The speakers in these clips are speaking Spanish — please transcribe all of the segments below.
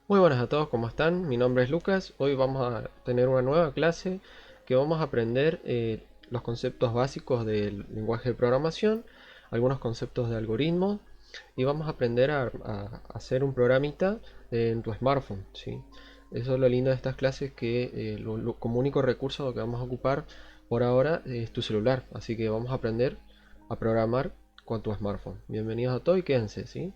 Muy buenas a todos, ¿cómo están? Mi nombre es Lucas. Hoy vamos a tener una nueva clase que vamos a aprender los conceptos básicos del lenguaje de programación, algunos conceptos de algoritmos y vamos a aprender a hacer un programita en tu smartphone, ¿sí? Eso es lo lindo de estas clases, que como único recurso que vamos a ocupar por ahora es tu celular, así que vamos a aprender a programar con tu smartphone. Bienvenidos a todos y quédense, ¿sí?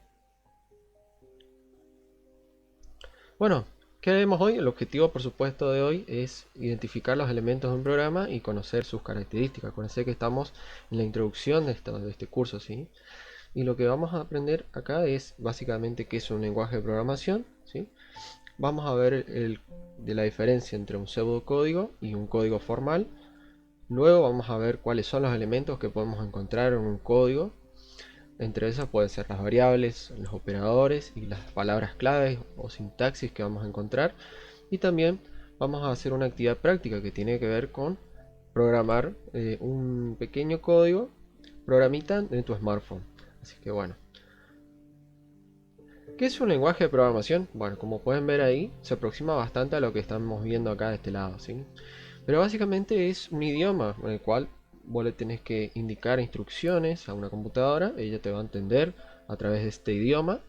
Bueno, ¿qué haremos hoy? El objetivo, por supuesto, de hoy es identificar los elementos de un programa y conocer sus características. Acuérdense que estamos en la introducción de este curso, ¿sí? Y lo que vamos a aprender acá es básicamente qué es un lenguaje de programación, ¿sí? Vamos a ver de la diferencia entre un pseudocódigo y un código formal. Luego vamos a ver cuáles son los elementos que podemos encontrar en un código. Entre esas pueden ser las variables, los operadores y las palabras claves o sintaxis que vamos a encontrar. Y también vamos a hacer una actividad práctica que tiene que ver con programar un pequeño código, programita en tu smartphone. Así que bueno, ¿qué es un lenguaje de programación? Bueno, como pueden ver ahí, se aproxima bastante a lo que estamos viendo acá de este lado, ¿sí? Pero básicamente es un idioma en el cual vos le tenés que indicar instrucciones a una computadora, ella te va a entender a través de este idioma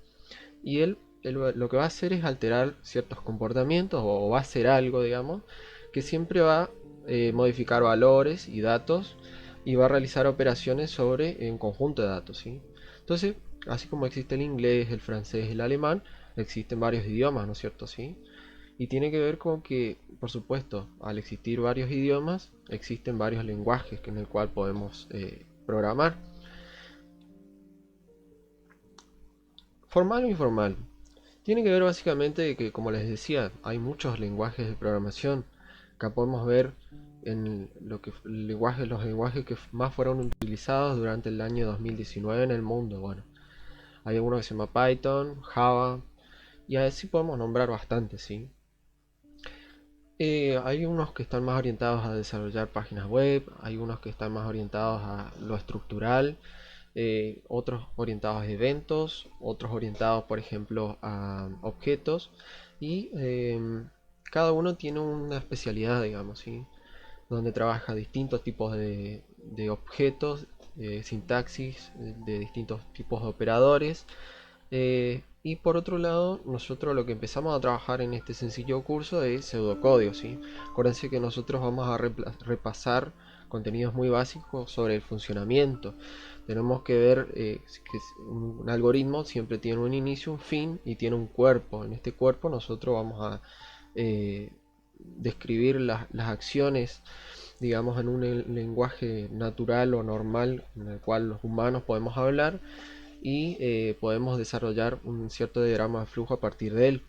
y él lo que va a hacer es alterar ciertos comportamientos o va a hacer algo, digamos, que siempre va a modificar valores y datos y va a realizar operaciones sobre un conjunto de datos, ¿sí? Entonces, así como existe el inglés, el francés, el alemán, existen varios idiomas, ¿no es cierto? ¿Sí? Y tiene que ver con que, por supuesto, al existir varios idiomas, existen varios lenguajes en el cual podemos programar. Formal o informal. Tiene que ver básicamente de que, como les decía, hay muchos lenguajes de programación. Acá podemos ver en lo que los lenguajes que más fueron utilizados durante el año 2019 en el mundo. Bueno, hay uno que se llama Python, Java, y así podemos nombrar bastante, ¿sí? Hay unos que están más orientados a desarrollar páginas web, hay unos que están más orientados a lo estructural, otros orientados a eventos, otros orientados, por ejemplo, a objetos, y cada uno tiene una especialidad, digamos, ¿sí? Donde trabaja distintos tipos de objetos, sintaxis, de distintos tipos de operadores. Y por otro lado, nosotros lo que empezamos a trabajar en este sencillo curso es pseudocódigo, ¿sí? Acuérdense que nosotros vamos a repasar contenidos muy básicos sobre el funcionamiento. Tenemos que ver que un algoritmo siempre tiene un inicio, un fin y tiene un cuerpo. En este cuerpo nosotros vamos a eh, describir las acciones, digamos, en un lenguaje natural o normal en el cual los humanos podemos hablar y podemos desarrollar un cierto diagrama de flujo a partir de él.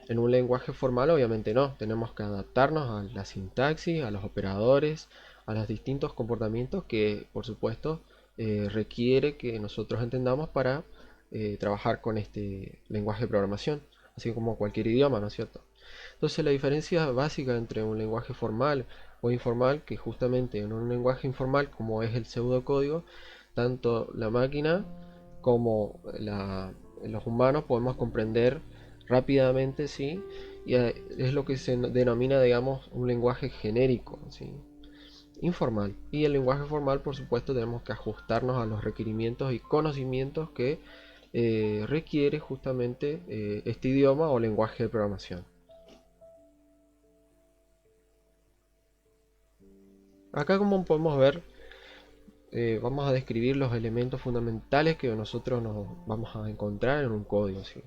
En un lenguaje formal obviamente no, tenemos que adaptarnos a la sintaxis, a los operadores, a los distintos comportamientos que por supuesto requiere que nosotros entendamos para trabajar con este lenguaje de programación, así como cualquier idioma, ¿no es cierto? Entonces la diferencia básica entre un lenguaje formal o informal, que justamente en un lenguaje informal como es el pseudocódigo, tanto la máquina como los humanos podemos comprender rápidamente, ¿sí? Y es lo que se denomina, digamos, un lenguaje genérico, ¿sí? Informal. Y el lenguaje formal, por supuesto, tenemos que ajustarnos a los requerimientos y conocimientos que requiere justamente este idioma o lenguaje de programación. Acá, como podemos ver, vamos a describir los elementos fundamentales que nosotros nos vamos a encontrar en un código, ¿sí?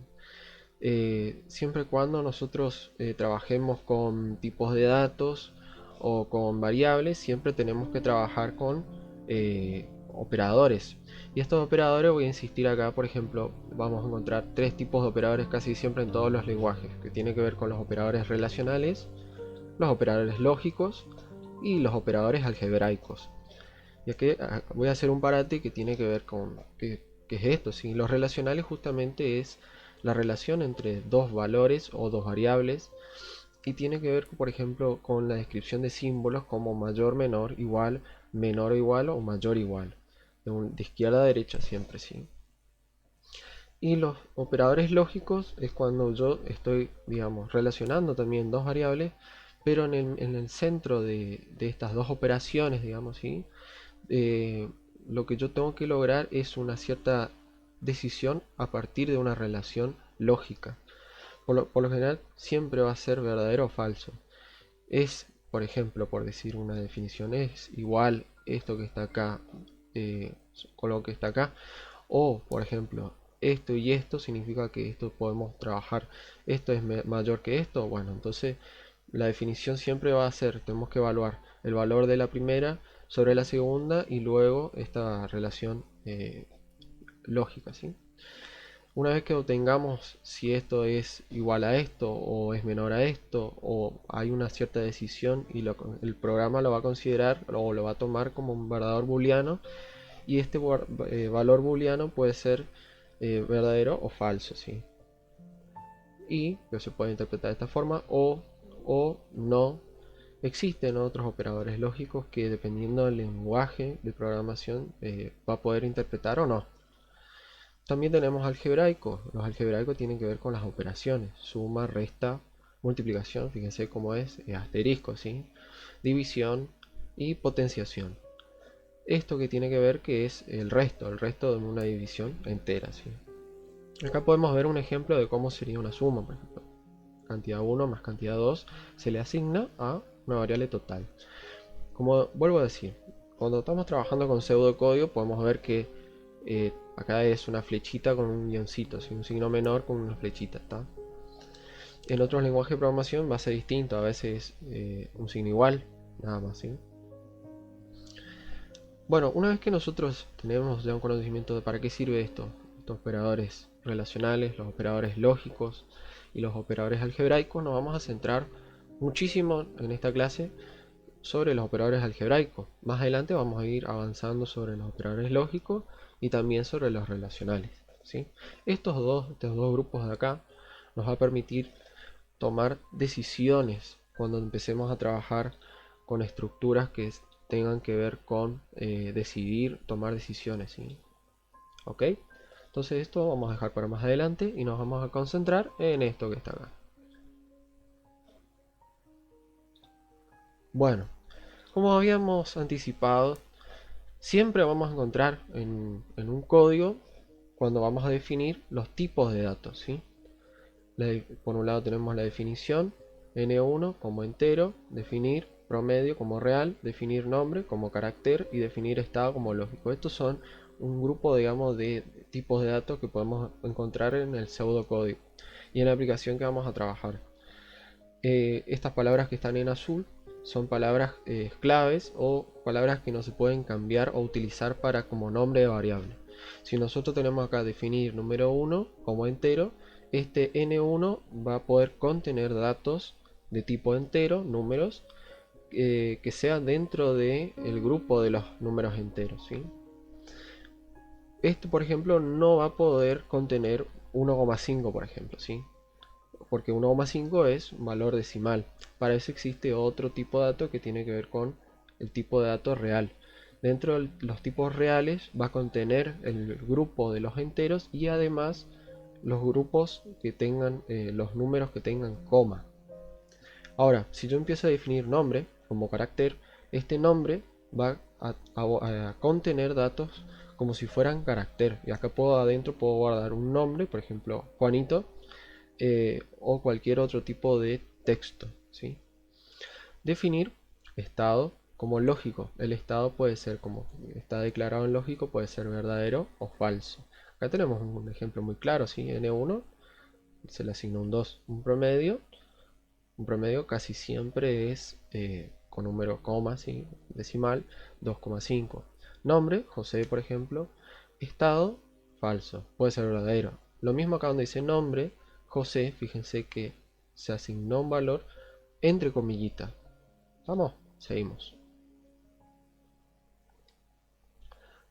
Siempre y cuando nosotros trabajemos con tipos de datos o con variables, siempre tenemos que trabajar con operadores. Y estos operadores, voy a insistir acá, por ejemplo, vamos a encontrar tres tipos de operadores casi siempre en todos los lenguajes, que tiene que ver con los operadores relacionales, los operadores lógicos y los operadores algebraicos. Y aquí voy a hacer un parate que tiene que ver con qué es esto. ¿Sí? Los relacionales justamente es la relación entre dos valores o dos variables y tiene que ver, por ejemplo, con la descripción de símbolos como mayor, menor o igual o mayor igual. De izquierda a derecha siempre, ¿sí? Y los operadores lógicos es cuando yo estoy, digamos, relacionando también dos variables, pero en el centro de estas dos operaciones, digamos, ¿sí? eh, lo que yo tengo que lograr es una cierta decisión a partir de una relación lógica. Por lo general siempre va a ser verdadero o falso. Es, por ejemplo, por decir una definición, es igual esto que está acá eh, con lo que está acá. O, por ejemplo, esto y esto significa que esto podemos trabajar. Esto es mayor que esto. Bueno, entonces la definición siempre va a ser, tenemos que evaluar el valor de la primera sobre la segunda y luego esta relación lógica, ¿sí? Una vez que obtengamos si esto es igual a esto o es menor a esto o hay una cierta decisión y el programa lo va a considerar o lo va a tomar como un verdadero booleano, y este valor booleano puede ser verdadero o falso, ¿sí? Y que se puede interpretar de esta forma o no. Existen otros operadores lógicos que, dependiendo del lenguaje de programación, va a poder interpretar o no. También tenemos algebraicos. Los algebraicos tienen que ver con las operaciones: suma, resta, multiplicación, fíjense cómo es, asterisco, ¿sí? División y potenciación. Esto que tiene que ver que es el resto de una división entera, ¿sí? Acá podemos ver un ejemplo de cómo sería una suma, por ejemplo. Cantidad 1 más cantidad 2 se le asigna a una variable total. Como vuelvo a decir, cuando estamos trabajando con pseudocódigo podemos ver que acá es una flechita con un guioncito, ¿sí? Un signo menor con una flechita, ¿está? En otros lenguajes de programación va a ser distinto, a veces un signo igual, nada más, ¿sí? Bueno, una vez que nosotros tenemos ya un conocimiento de para qué sirve esto, estos operadores relacionales, los operadores lógicos y los operadores algebraicos, nos vamos a centrar muchísimo en esta clase sobre los operadores algebraicos. Más adelante vamos a ir avanzando sobre los operadores lógicos y también sobre los relacionales, ¿sí? Estos dos grupos de acá nos va a permitir tomar decisiones cuando empecemos a trabajar con estructuras que tengan que ver con decidir, tomar decisiones, ¿sí? ¿Ok? Entonces esto vamos a dejar para más adelante y nos vamos a concentrar en esto que está acá. Bueno, como habíamos anticipado, siempre vamos a encontrar en un código cuando vamos a definir los tipos de datos, ¿sí? Por un lado tenemos la definición n1 como entero, definir promedio como real, definir nombre como carácter y definir estado como lógico. Estos son un grupo, digamos, de tipos de datos que podemos encontrar en el pseudocódigo y en la aplicación que vamos a trabajar. Estas palabras que están en azul son palabras claves o palabras que no se pueden cambiar o utilizar para como nombre de variable. Si nosotros tenemos acá definir número 1 como entero, este n1 va a poder contener datos de tipo entero, números, que sean dentro del grupo de los números enteros, ¿sí? Este, por ejemplo, no va a poder contener 1,5, por ejemplo, ¿sí? Porque 1,5 es un valor decimal. Para eso existe otro tipo de dato que tiene que ver con el tipo de dato real. Dentro de los tipos reales va a contener el grupo de los enteros y además los grupos que tengan los números que tengan coma. Ahora, si yo empiezo a definir nombre como carácter, este nombre va a contener datos como si fueran carácter. Y acá adentro puedo guardar un nombre, por ejemplo, Juanito, o cualquier otro tipo de texto, ¿sí? Definir estado como lógico. El estado puede ser, como está declarado en lógico, puede ser verdadero o falso. Acá tenemos un ejemplo muy claro, ¿sí? N1 se le asigna un 2, un promedio. Un promedio casi siempre es con número coma, ¿sí? Decimal, 2,5. Nombre, José, por ejemplo. Estado, falso, puede ser verdadero. Lo mismo acá donde dice nombre, José, fíjense que se asignó un valor entre comillitas. Vamos, seguimos.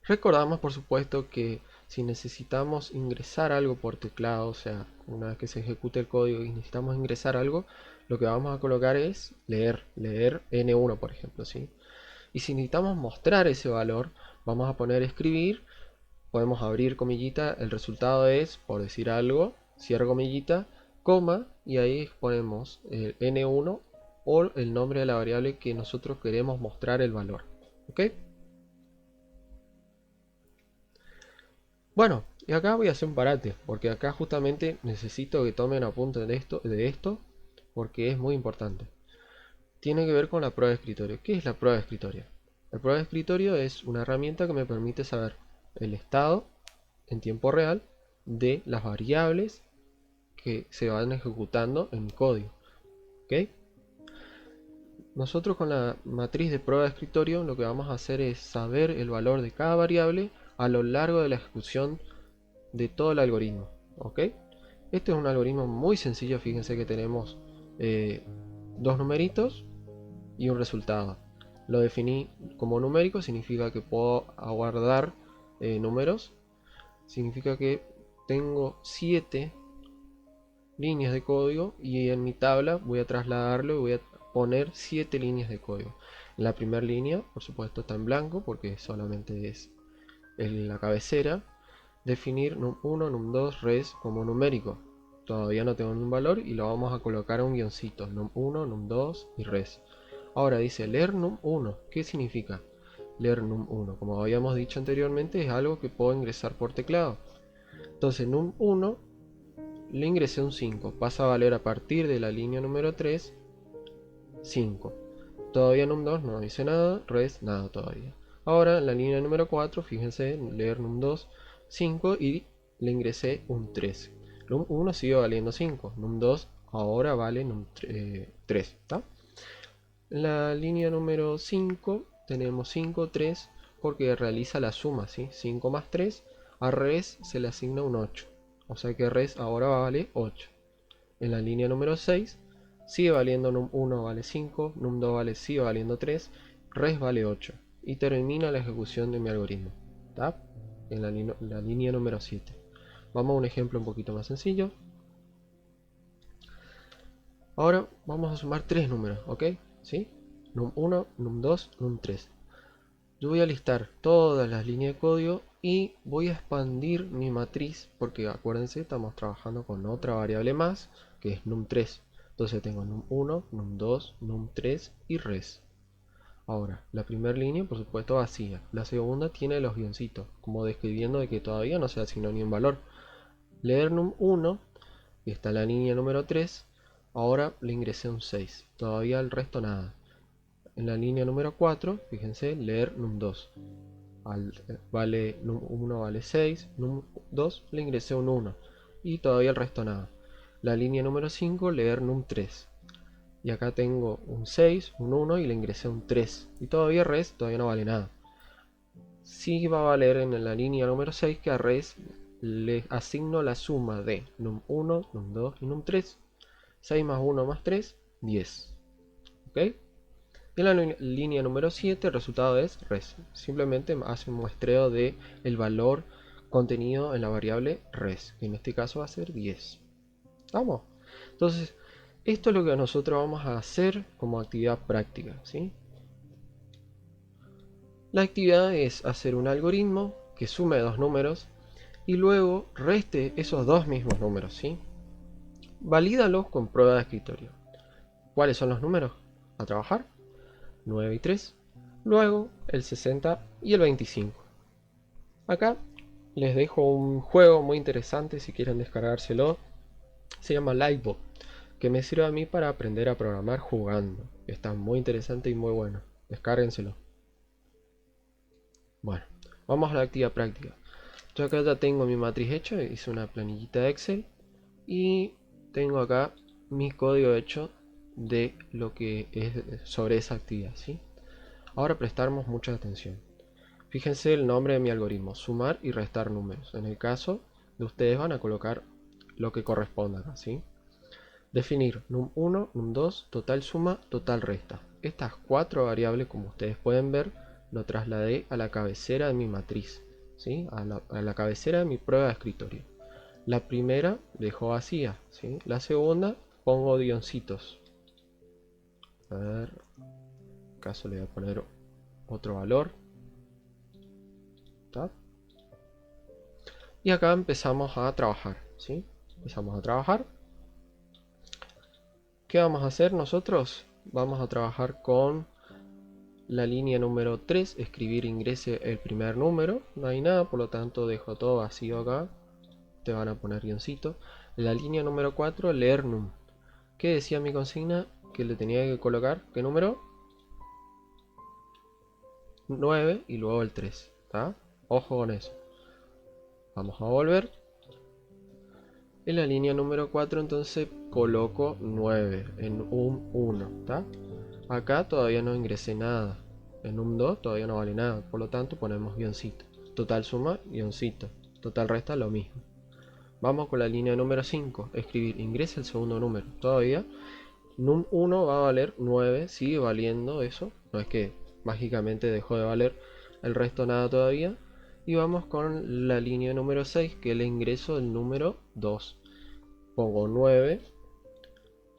Recordamos, por supuesto, que si necesitamos ingresar algo por teclado, o sea, una vez que se ejecute el código y necesitamos ingresar algo, lo que vamos a colocar es leer N1, por ejemplo, ¿sí? Y si necesitamos mostrar ese valor, vamos a poner escribir podemos abrir comillita, el resultado es, por decir algo, cierro comillita, coma, y ahí ponemos el n1 o el nombre de la variable que nosotros queremos mostrar el valor. ¿Ok? Bueno, y acá voy a hacer un parate, porque acá justamente necesito que tomen apunte de esto, porque es muy importante. Tiene que ver con la prueba de escritorio. ¿Qué es la prueba de escritorio? La prueba de escritorio es una herramienta que me permite saber el estado en tiempo real de las variables que se van ejecutando en mi código. ¿Ok? Nosotros con la matriz de prueba de escritorio lo que vamos a hacer es saber el valor de cada variable a lo largo de la ejecución de todo el algoritmo. ¿Ok? Este es un algoritmo muy sencillo. Fíjense que tenemos dos numeritos y un resultado. Lo definí como numérico, significa que puedo aguardar números. Significa que tengo 7 líneas de código y en mi tabla voy a trasladarlo y voy a poner 7 líneas de código. En la primera línea, por supuesto, está en blanco porque solamente es en la cabecera. Definir num1, num2, res como numérico. Todavía no tengo un valor y lo vamos a colocar a un guioncito. Num1, num2 y res. Ahora dice leer num1. ¿Qué significa leer num1? Como habíamos dicho anteriormente, es algo que puedo ingresar por teclado. Entonces num1 le ingresé un 5. Pasa a valer a partir de la línea número 3, 5. Todavía num2 no dice nada, res nada todavía. Ahora en la línea número 4, fíjense, leer num2, 5 y le ingresé un 3. Num1 sigue valiendo 5, num2 ahora vale 3. ¿Está? En la línea número 5 tenemos 5, 3 porque realiza la suma, ¿sí? 5 más 3, a res se le asigna un 8. O sea que res ahora vale 8. En la línea número 6 sigue valiendo num1 vale 5, num2 sigue valiendo 3, res vale 8. Y termina la ejecución de mi algoritmo. ¿Está? En la línea número 7. Vamos a un ejemplo un poquito más sencillo. Ahora vamos a sumar 3 números, ¿ok? ¿Sí? Num1, num2, num3. Yo voy a listar todas las líneas de código y voy a expandir mi matriz porque acuérdense, estamos trabajando con otra variable más que es num3. Entonces tengo num1, num2, num3 y res. Ahora, la primera línea por supuesto vacía. La segunda tiene los guioncitos, como describiendo de que todavía no se asignó ni un valor. Leer num1, que está en la línea número 3, ahora le ingresé un 6. Todavía el resto nada. En la línea número 4, fíjense, leer num2. Vale num1 vale 6, num2 le ingresé un 1 y todavía el resto nada. La línea número 5, leer num3. Y acá tengo un 6, un 1 y le ingresé un 3. Y todavía res todavía no vale nada. Sí va a valer en la línea número 6 que a res le asigno la suma de num1, num2 y num3. 6 más 1 más 3, 10. ¿Ok? Y en la línea número 7 el resultado es res. Simplemente hace un muestreo de el valor contenido en la variable res, que en este caso va a ser 10. ¿Vamos? Entonces, esto es lo que nosotros vamos a hacer como actividad práctica, ¿sí? La actividad es hacer un algoritmo que sume dos números y luego reste esos dos mismos números, ¿sí? Valídalos con prueba de escritorio. ¿Cuáles son los números a trabajar? 9 y 3. Luego el 60 y el 25. Acá les dejo un juego muy interesante si quieren descargárselo. Se llama Livebot, que me sirve a mí para aprender a programar jugando. Está muy interesante y muy bueno. Descárguenselo. Bueno, vamos a la actividad práctica. Yo acá ya tengo mi matriz hecha, hice una planillita de Excel y tengo acá mi código hecho de lo que es sobre esa actividad, ¿sí? Ahora prestamos mucha atención. Fíjense el nombre de mi algoritmo, sumar y restar números. En el caso de ustedes van a colocar lo que corresponda acá, ¿sí? Definir num1, num2, total suma, total resta. Estas cuatro variables, como ustedes pueden ver, lo trasladé a la cabecera de mi matriz, ¿sí? a la cabecera de mi prueba de escritorio. La primera dejo vacía, ¿sí? La segunda pongo guioncitos. A ver, caso le voy a poner otro valor. ¿Está? Y acá empezamos a trabajar, ¿sí? Empezamos a trabajar. ¿Qué vamos a hacer nosotros? Vamos a trabajar con la línea número 3, escribir ingrese el primer número. No hay nada, por lo tanto dejo todo vacío acá. Te van a poner guioncito. La línea número 4, leer num. ¿Qué decía mi consigna? Que le tenía que colocar, ¿qué número? 9 y luego el 3, ¿está? Ojo con eso. Vamos a volver. En la línea número 4 entonces coloco 9 en un 1, ¿está? Acá todavía no ingresé nada. En un 2 todavía no vale nada, por lo tanto ponemos guioncito. Total suma, guioncito. Total resta, lo mismo. Vamos con la línea número 5, escribir ingresa el segundo número. Todavía num1 va a valer 9, sigue valiendo eso. No es que mágicamente dejó de valer, el resto nada todavía. Y vamos con la línea número 6, que le ingreso el número 2. Pongo 9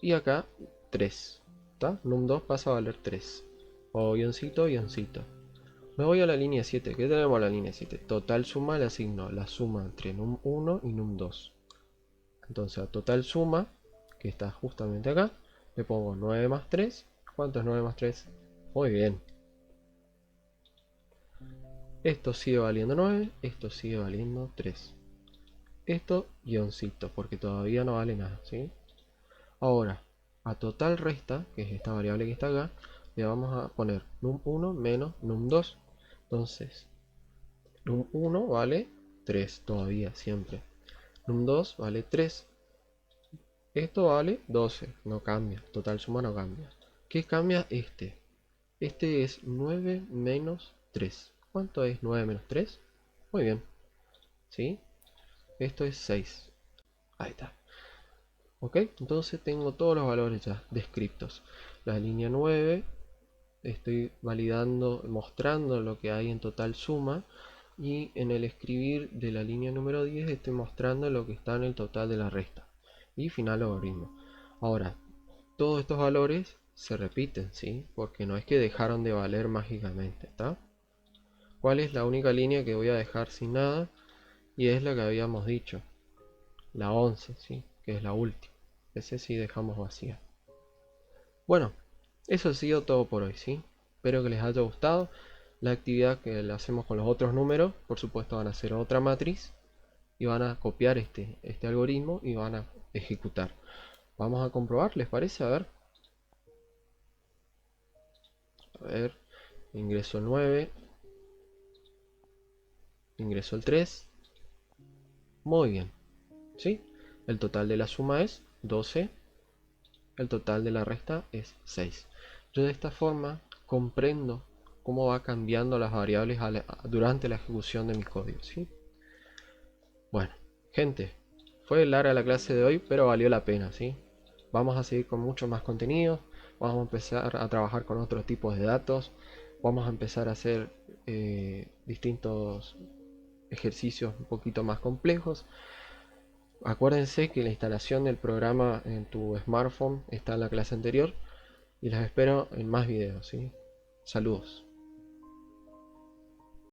y acá 3. ¿Está? Num2 pasa a valer 3. O guioncito, guioncito. Me voy a la línea 7. ¿Qué tenemos en la línea 7? Total suma le asigno la suma entre num1 y num2. Entonces a total suma, que está justamente acá, le pongo 9 más 3. ¿Cuánto es 9 más 3? Muy bien. Esto sigue valiendo 9, esto sigue valiendo 3. Esto guioncito, porque todavía no vale nada, ¿sí? Ahora, a total resta, que es esta variable que está acá, le vamos a poner num1 menos num2. Entonces, num1 vale 3 todavía, siempre. Num2 vale 3. Esto vale 12, no cambia. Total suma no cambia. ¿Qué cambia este? Este es 9 menos 3. ¿Cuánto es 9 menos 3? Muy bien. ¿Sí? Esto es 6. Ahí está. Ok, entonces tengo todos los valores ya descriptos. La línea 9, estoy validando, mostrando lo que hay en total suma. Y en el escribir de la línea número 10 estoy mostrando lo que está en el total de la resta. Y final logaritmo. Ahora, todos estos valores se repiten, ¿sí? Porque no es que dejaron de valer mágicamente, ¿está? ¿Cuál es la única línea que voy a dejar sin nada? Y es la que habíamos dicho, la 11, ¿sí? Que es la última. Ese sí dejamos vacía. Bueno, eso ha sido todo por hoy, ¿sí? Espero que les haya gustado. La actividad que la hacemos con los otros números, por supuesto van a hacer otra matriz y van a copiar este algoritmo y van a ejecutar. Vamos a comprobar, ¿les parece? A ver, ingreso el 9, ingreso el 3. Muy bien, ¿sí? El total de la suma es 12, el total de la resta es 6. Yo de esta forma comprendo cómo va cambiando las variables durante la ejecución de mi código, ¿sí? Bueno, gente, fue larga la clase de hoy, pero valió la pena, ¿sí? Vamos a seguir con mucho más contenido, vamos a empezar a trabajar con otros tipos de datos, vamos a empezar a hacer distintos ejercicios un poquito más complejos. Acuérdense que la instalación del programa en tu smartphone está en la clase anterior y los espero en más videos, ¿sí? Saludos.